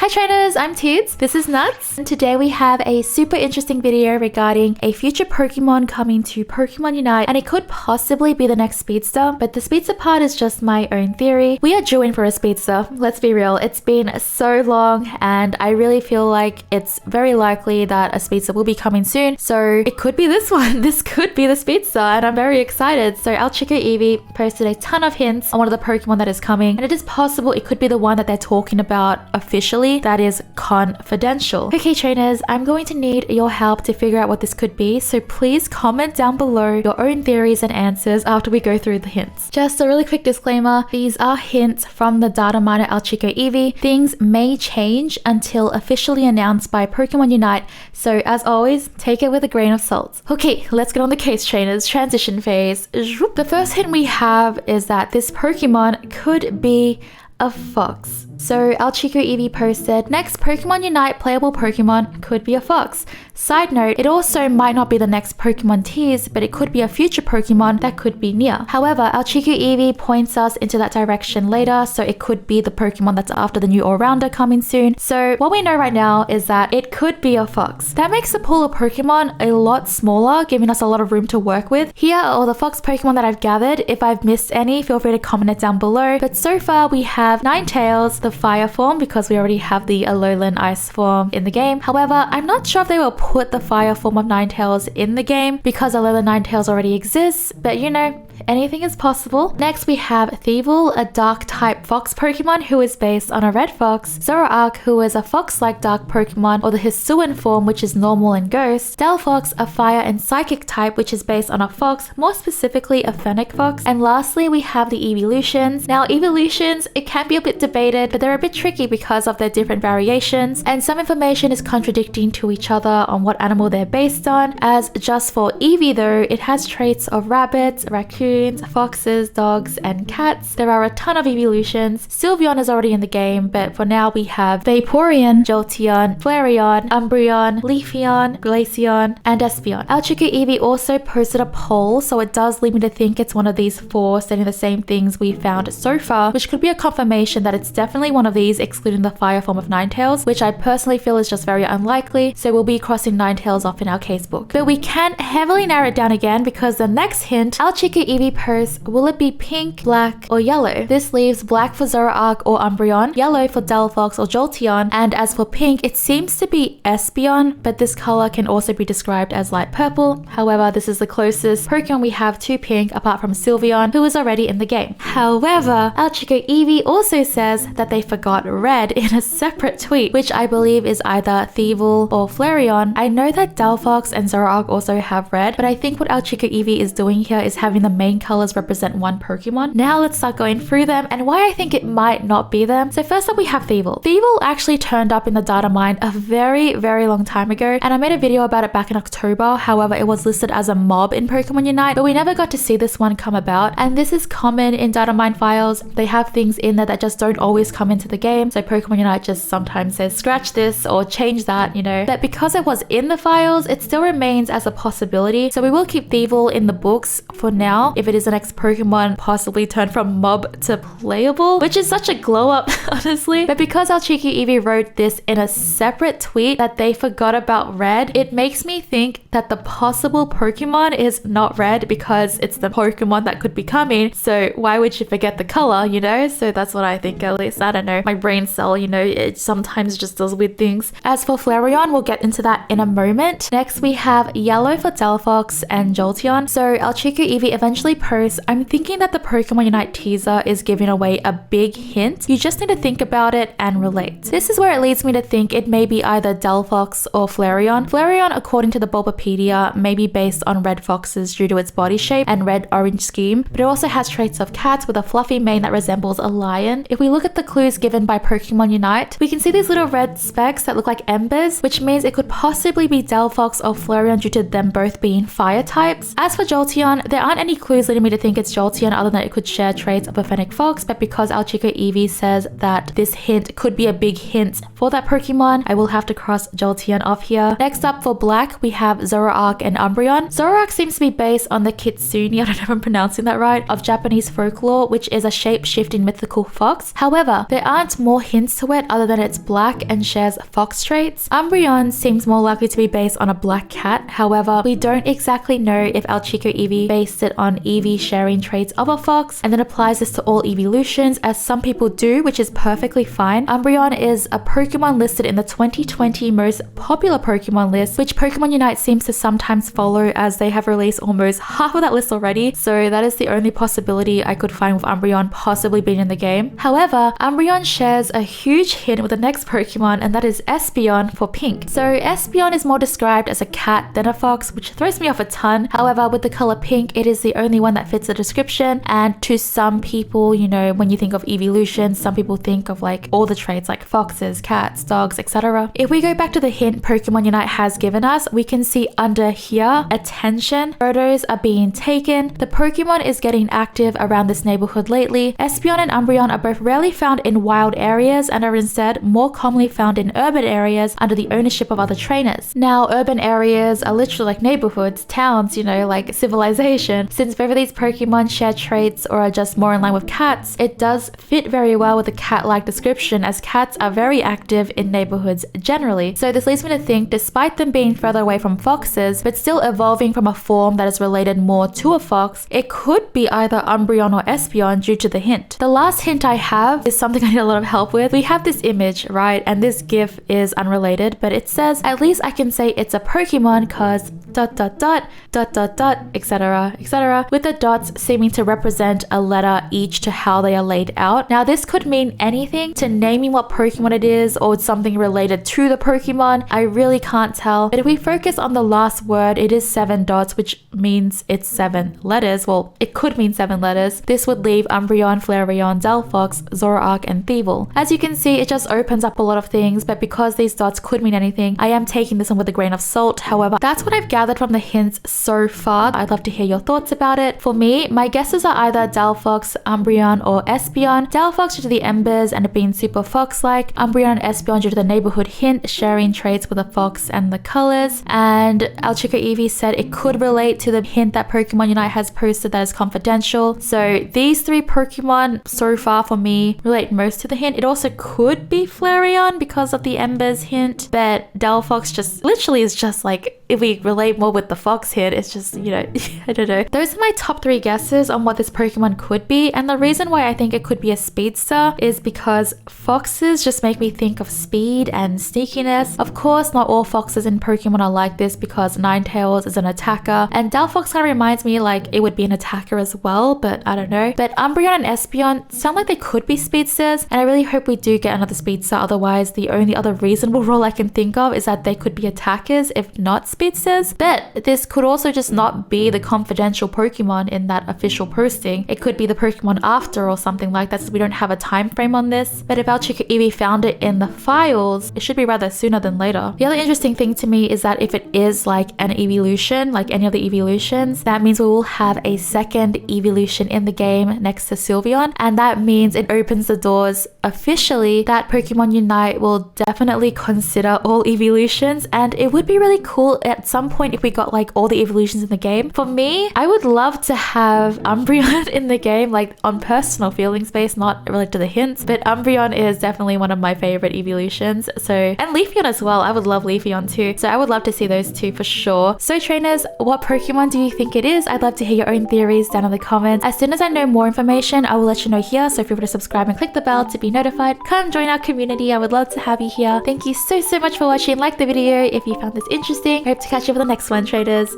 Hi trainers, I'm Teeds. This is Nuts. And today we have a super interesting video regarding a future Pokemon coming to Pokemon Unite, and it could possibly be the next Speedster, but the Speedster part is just my own theory. We are due in for a Speedster, let's be real. It's been so long and I really feel like it's very likely that a Speedster will be coming soon. So it could be this one. This could be the Speedster and I'm very excited. So Alchico Eevee posted a ton of hints on one of the Pokemon that is coming, and it is possible it could be the one that they're talking about officially. That is confidential. Okay trainers, I'm going to need your help to figure out what this could be, so please comment down below your own theories and answers after we go through the hints. Just a really quick disclaimer, these are hints from the Datamine Alchico Eevee. Things may change until officially announced by Pokemon Unite, so as always, take it with a grain of salt. Okay, let's get on the case trainers. Transition phase. The first hint we have is that this Pokemon could be a fox. So Alchico Eevee posted, next Pokemon Unite playable Pokemon could be a fox. Side note, it also might not be the next Pokemon tease, but it could be a future Pokemon that could be near. However, Alchico Eevee points us into that direction later, so it could be the Pokemon that's after the new all-rounder coming soon. So what we know right now is that it could be a fox. That makes the pool of Pokemon a lot smaller, giving us a lot of room to work with. Here are all the fox Pokemon that I've gathered. If I've missed any, feel free to comment it down below. But so far we have Ninetales, the fire form, because we already have the Alolan ice form in the game. However, I'm not sure if they will put the fire form of Ninetales in the game because Alolan Ninetales already exists, but you know, anything is possible. Next we have Thievul, a dark type fox Pokemon who is based on a red fox. Zoroark, who is a fox-like dark Pokemon, or the Hisuian form, which is normal and ghost. Delphox, a fire and psychic type, which is based on a fox, more specifically a fennec fox. And lastly we have the evolutions. Now evolutions, it can be a bit debated, but they're a bit tricky because of their different variations, and some information is contradicting to each other on what animal they're based on. As just for Eevee though, it has traits of rabbits, raccoons, foxes, dogs, and cats. There are a ton of evolutions. Sylveon is already in the game, but for now we have Vaporeon, Jolteon, Flareon, Umbreon, Leafeon, Glaceon, and Espeon. Alchico Eevee also posted a poll, so it does lead me to think it's one of these four stating the same things we found so far, which could be a confirmation that it's definitely one of these, excluding the fire form of Ninetales, which I personally feel is just very unlikely, so we'll be crossing Ninetales off in our casebook. But we can heavily narrow it down again because the next hint, Alchico Eevee posts, will it be pink, black, or yellow? This leaves black for Zoroark or Umbreon, yellow for Delphox or Jolteon, and as for pink, it seems to be Espeon, but this color can also be described as light purple. However, this is the closest Pokemon we have to pink apart from Sylveon, who is already in the game. However, Alchico Eevee also says that they forgot red in a separate tweet, which I believe is either Thievul or Flareon. I know that Delphox and Zoroark also have red, but I think what Alchico Eevee is doing here is having the main colors represent one Pokemon. Now let's start going through them and why I think it might not be them. So first up we have Thievul. Thievul actually turned up in the Datamine a very long time ago, and I made a video about it back in October. However, it was listed as a mob in Pokemon Unite, but we never got to see this one come about, and this is common in Datamine files. They have things in there that just don't always come into the game, so Pokemon Unite just sometimes says scratch this or change that, you know. But because it was in the files, it still remains as a possibility, so we will keep Thievul in the books for now if it is the next Pokemon possibly turned from mob to playable, which is such a glow up honestly. But because Alchico Eevee wrote this in a separate tweet that they forgot about red, it makes me think that the possible Pokemon is not red because it's the Pokemon that could be coming, so why would you forget the color, you know? So that's what I think, at least. I don't know, my brain cell, you know, it sometimes just does weird things. As for Flareon, we'll get into that in a moment. Next we have yellow for Delphox and Jolteon. So Alchico Eevee eventually posts, I'm thinking that the Pokemon Unite teaser is giving away a big hint. You just need to think about it and relate. This is where it leads me to think it may be either Delphox or Flareon. Flareon, according to the Bulbapedia, may be based on red foxes due to its body shape and red-orange scheme, but it also has traits of cats with a fluffy mane that resembles a lion. If we look at the clues given by Pokemon Unite, we can see these little red specks that look like embers, which means it could possibly be Delphox or Flareon due to them both being fire types. As for Jolteon, there aren't any clues clues leading me to think it's Jolteon other than it could share traits of a Fennec Fox, but because our Chico Eevee says that this hint could be a big hint for that Pokemon, I will have to cross Jolteon off here. Next up for black, we have Zoroark and Umbreon. Zoroark seems to be based on the Kitsune, I don't know if I'm pronouncing that right, of Japanese folklore, which is a shape-shifting mythical fox. However, there aren't more hints to it other than it's black and shares fox traits. Umbreon seems more likely to be based on a black cat. However, we don't exactly know if our Chico Eevee based it on Eevee sharing traits of a fox and then applies this to all evolutions, as some people do, which is perfectly fine. Umbreon is a Pokemon listed in the 2020 most popular Pokemon list, which Pokemon Unite seems to sometimes follow, as they have released almost half of that list already. So that is the only possibility I could find with Umbreon possibly being in the game. However, Umbreon shares a huge hint with the next Pokemon, and that is Espeon for pink. So Espeon is more described as a cat than a fox, which throws me off a ton. However, with the color pink, it is the only one that fits the description. And to some people, you know, when you think of evolution, some people think of like all the traits like foxes, cats, dogs, etc. If we go back to the hint Pokemon Unite has given us, we can see under here, attention, photos are being taken. The Pokemon is getting active around this neighborhood lately. Espeon and Umbreon are both rarely found in wild areas and are instead more commonly found in urban areas under the ownership of other trainers. Now, urban areas are literally like neighborhoods, towns, you know, like civilization. Since both of these Pokemon share traits or are just more in line with cats, it does fit very well with a cat-like description, as cats are very active in neighborhoods generally. So this leads me to think, despite them being further away from foxes, but still evolving from a form that is related more to a fox, it could be either Umbreon or Espeon due to the hint. The last hint I have is something I need a lot of help with. We have this image, right? And this GIF is unrelated, but it says, at least I can say it's a Pokemon cause ... etc., etc., with the dots seeming to represent a letter each to how they are laid out. Now, this could mean anything to naming what Pokemon it is or something related to the Pokemon. I really can't tell. But if we focus on the last word, it is 7 dots, which means it's 7 letters. Well, it could mean 7 letters. This would leave Umbreon, Flareon, Delphox, Zoroark, and Thievul. As you can see, it just opens up a lot of things, but because these dots could mean anything, I am taking this one with a grain of salt. However, that's what I've gathered from the hints so far. I'd love to hear your thoughts about it. For me, my guesses are either Delphox, Umbreon, or Espeon. Delphox due to the embers and it being super fox-like. Umbreon and Espeon due to the neighborhood hint, sharing traits with a fox and the colors. And our Chico Eevee said it could relate to the hint that Pokemon Unite has posted that is confidential. So these 3 Pokemon so far for me relate most to the hint. It also could be Flareon because of the embers hint, but Delphox just literally is just like, if we relate more with the fox hint, it's just, you know, I don't know. Those are my top 3 guesses on what this Pokemon could be. And the reason why I think it could be a Speedster is because foxes just make me think of speed and sneakiness. Of course, not all foxes in Pokemon are like this because Ninetales is an attacker. And Delphox kind of reminds me like it would be an attacker as well, but I don't know. But Umbreon and Espeon sound like they could be Speedsters. And I really hope we do get another Speedster. Otherwise, the only other reasonable role I can think of is that they could be attackers, if not Speedsters. But this could also just not be the confidential Pokemon in that official posting. It could be the Pokemon after or something like that, since we don't have a time frame on this. But if our Chico Eevee found it in the files, it should be rather sooner than later. The other interesting thing to me is that if it is like an evolution, like any of the evolutions, that means we will have a second evolution in the game next to Sylveon. And that means it opens the doors officially that Pokemon Unite will definitely consider all evolutions. And it would be really cool at some point if we got like all the evolutions in the game. For me, I would love to have Umbreon in the game, like on personal feelings based, not related to the hints, but Umbreon is definitely one of my favorite evolutions. So, and Leafeon as well. I would love Leafeon too. So I would love to see those two for sure. So trainers, what Pokemon do you think it is? I'd love to hear your own theories down in the comments. As soon as I know more information, I will let you know here. So feel free to subscribe and click the bell to be notified. Come join our community. I would love to have you here. Thank you so much for watching. Like the video if you found this interesting. I hope to catch you for the next one, traders.